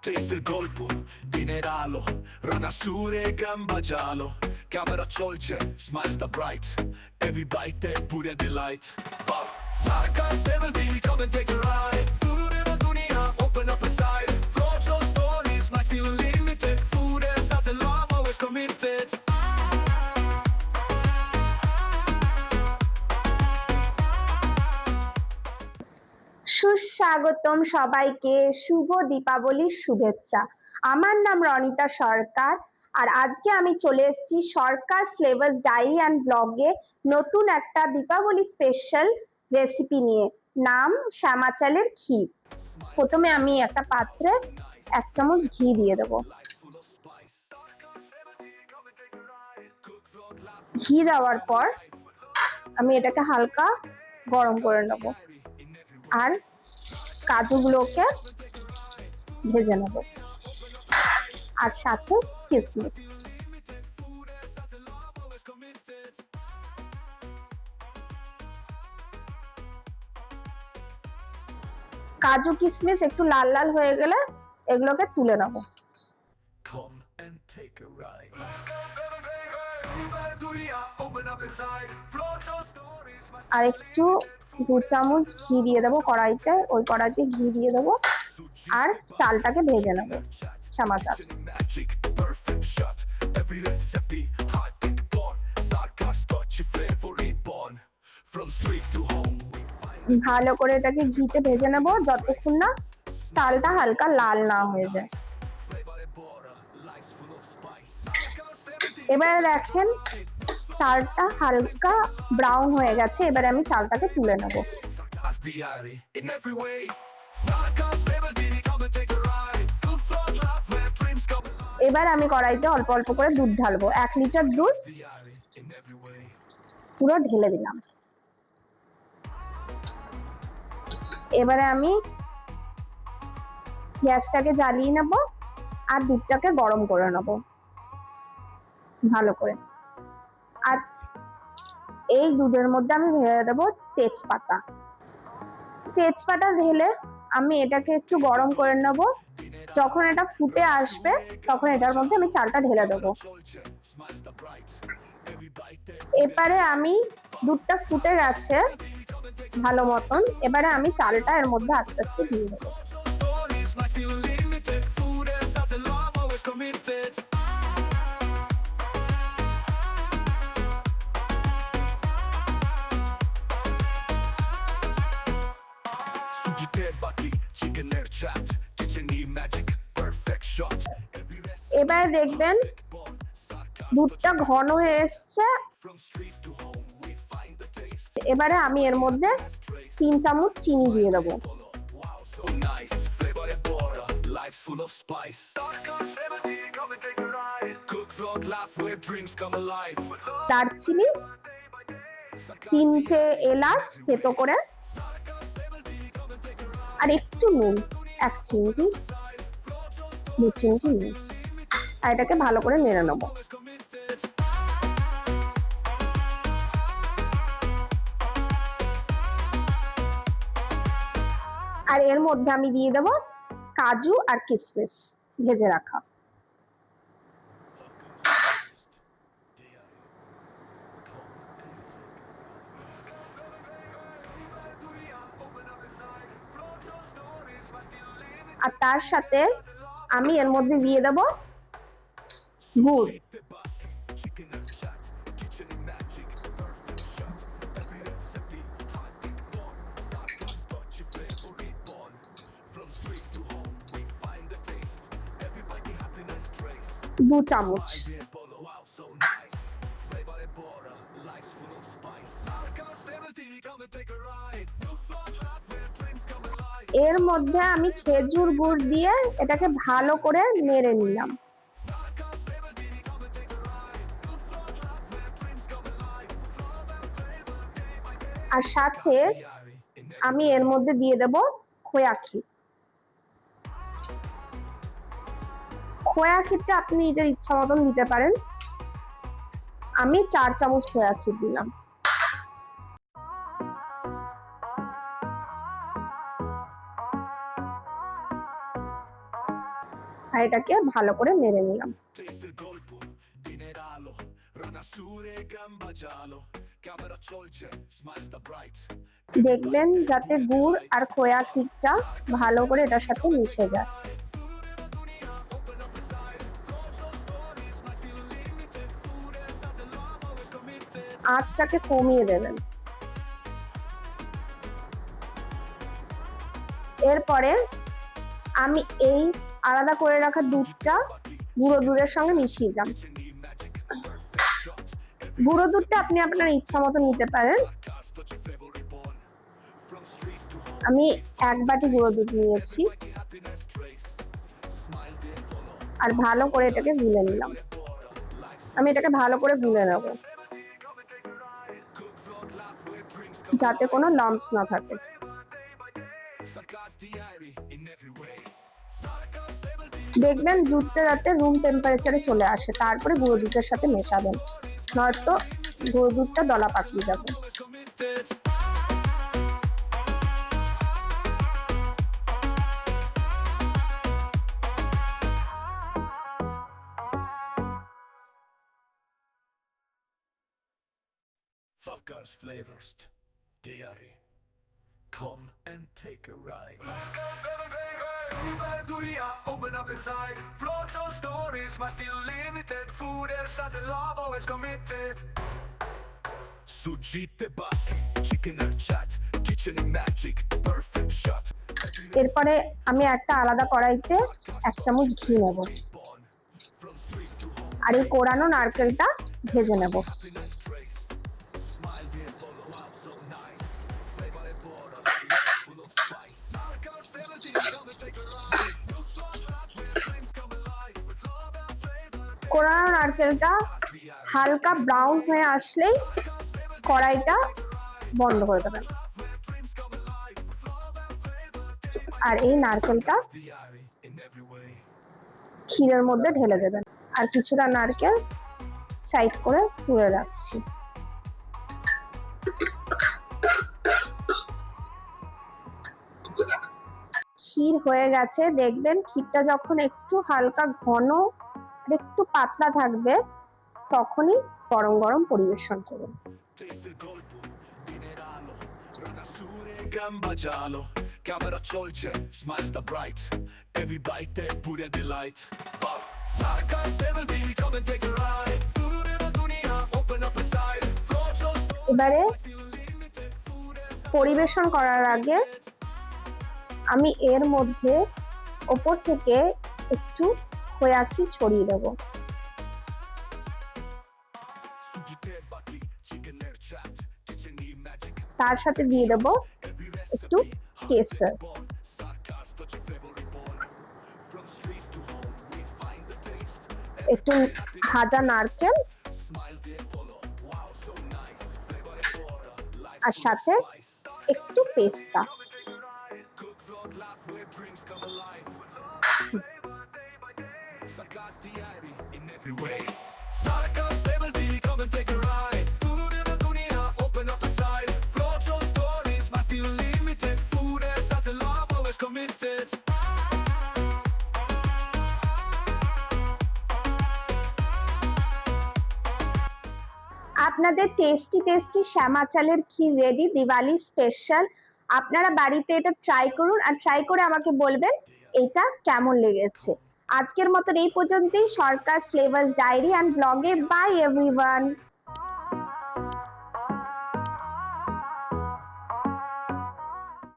Triste il colpo, দিনের আলো রানা সুরে গান বাজালো ক্যামেরা চলছে smile the bright every bite that put a delight sarcasm never see come and take a ride put in a dunia open up inside floats of stories my still limited food is at the love always committed সুস্বাগতম সবাইকে শুভ দীপাবলির শুভেচ্ছা। আমার নাম রনিতা সরকার আর আজকে আমি চলে এসেছি সরকার ফ্লেভার্স ডায়েরি অ্যান্ড ব্লগে নতুন একটা দীপাবলি স্পেশাল রেসিপি নিয়ে, নাম শ্যামা চালের ক্ষীর। প্রথমে আমি একটা পাত্রে 1 চামচ ঘি দিয়ে দেবো। ঘি দেওয়ার পর আমি এটাকে হালকা গরম করে নেব আর কাজুগুলোকে ভেজে নেব আর সাথে কিশমিশ। কাজু কিশমিশ একটু লাল লাল হয়ে গেলে এগুলোকে তুলে নেব। আর একটু 2 চামচ ঘি দিয়ে দেবো কড়াইতে, ওই কড়াইতে ঘি দিয়ে দেবো আর চালটাকে ভেজে নেব, শ্যামা চাল। ভালো করে এটাকে ঘিতে ভেজে নেব যতক্ষণ না চালটা হালকা লাল না হয়ে যায়। এবারে দেখেন চালটা হালকা ব্রাউন হয়ে গেছে, এবারে আমি চালটাকে তুলে নেব। এবার আমি কড়াইতে অল্প অল্প করে দুধ ঢালবো। 1 লিটার দুধ পুরো ঢেলে দিলাম। এবারে আমি গ্যাসটাকে জ্বালিয়ে নেব আর দুধটাকে গরম করে নেব ভালো করে। আর এই দুধের মধ্যে আমি ঢেলে দেবো তেজপাতা। তেজপাতা ঢেলে আমি এটাকে একটু গরম করে নেব। যখন এটা ফুটে আসবে তখন এটার মধ্যে আমি চালটা ঢেলে দেবো। এবারে আমি দুধটা ফুটে গেছে ভালো মতন, এবারে আমি চালটা এর মধ্যে আস্তে আস্তে দিয়ে দেবো। এবারে দেখবেন দুধটা ঘন হয়ে এসছে। এবারে আমি এর মধ্যে 3 চামচ চিনি দিয়ে দেবো। দারচিনি, 3টে এলাচ থেতো করে আর একটু নুন, 1 চিমটি 2 চিমটি নুন, আর এটাকে ভালো করে নেড়ে নেবো। আর এর মধ্যে আমি দিয়ে দেবো কাজু আর কিশমিশ ভেজে রাখা। আর তার সাথে আমি এর মধ্যে দিয়ে দেব গুড়। দু চামচ। এর মধ্যে আমি খেজুর গুড় দিয়ে এটাকে ভালো করে নেড়ে নিলাম। আর সাথে আমি এর মধ্যে দিয়ে দেব খোয়া ক্ষীর। খোয়া ক্ষীরটা আপনি নিজের ইচ্ছা মতন দিতে পারেন। আমি 4 চামচ খোয়া ক্ষীর দিলাম। এটাকে ভালো করে নেড়ে নিলাম। Taste il colpo di Neralo, Ranasure gamba giallo, camera dolce, smile da bright. দেখবেন যাতে গুড় আর খোয়া ক্ষীরটা ভালো করে এটার সাথে মিশে যায়। আঁচটাকে কমিয়ে দেবেন। এরপরে আমি এই আলাদা করে রাখা দুধটা গুঁড়ো দুধের সঙ্গে মিশিয়ে দিলাম। গুঁড়ো দুধটা আপনি আপনার ইচ্ছা মতো নিতে পারেন। আমি 1 বাটি গুঁড়ো দুধ নিয়েছি আর ভালো করে এটাকে গুলে নিলাম। আমি এটাকে ভালো করে গুলে নেব যাতে কোনো লাম্পস না থাকে। দেখবেন দুধটা যাতে রুম টেম্পারেচারে চলে আসে, তারপরে গুঁড়ো দুধের সাথে মেশাবেন, নয়তো গুঁড়ো দুধটা দলা পাকিয়ে যাবে। Fuckers flavors, diary. Come and take a ride. Open up inside. Float those stories, my still limited. Food is such a love, always committed. Sujite bati, chicken and chat, kitchen magic, perfect shot. এরপরে আমি একটা আলাদা কড়াইতে 1 চামচ ঘি নেব আর এই কোরানো নারকেলটা ভেজে নেব। কোরানো নারকেলটা হালকা ব্রাউন হয়ে আসলেই কড়াইটা বন্ধ করে দেবেন আর এই নারকেলটা ক্ষীরের মধ্যে ঢেলে দেবেন আর কিছুটা নারকেল সাইড করে তুলে রাখছি। ক্ষীর হয়ে গেছে। দেখবেন ক্ষীরটা যখন একটু হালকা ঘন আর একটু পাতলা থাকবে তখনই গরম গরম পরিবেশন করুন। Gamba giallo, camera dolce, smile da bright. Every bite è pure delight. Sarkas flavors, come and take a ride. Open up inside. এবারে পরিবেশন করার আগে আমি এর মধ্যে ওপর থেকে একটু খোয়া ক্ষীর ছড়িয়ে দেবো। তার সাথে দিয়ে দেবো একটু কেসর, একটু ভাজা নারকেল আর সাথে একটু পেস্তা। আপনাদের টেস্টি টেস্টি শ্যামা চালের ক্ষীর রেডি, দিওয়ালি স্পেশাল। আপনারা বাড়িতে এটা ট্রাই করুন আর ট্রাই করে আমাকে বলবেন এটা কেমন লেগেছে। আজকের মতন এই পর্যন্তই। সরকার ফ্লেভার্স ডায়েরি অ্যান্ড ব্লগে। By everyone.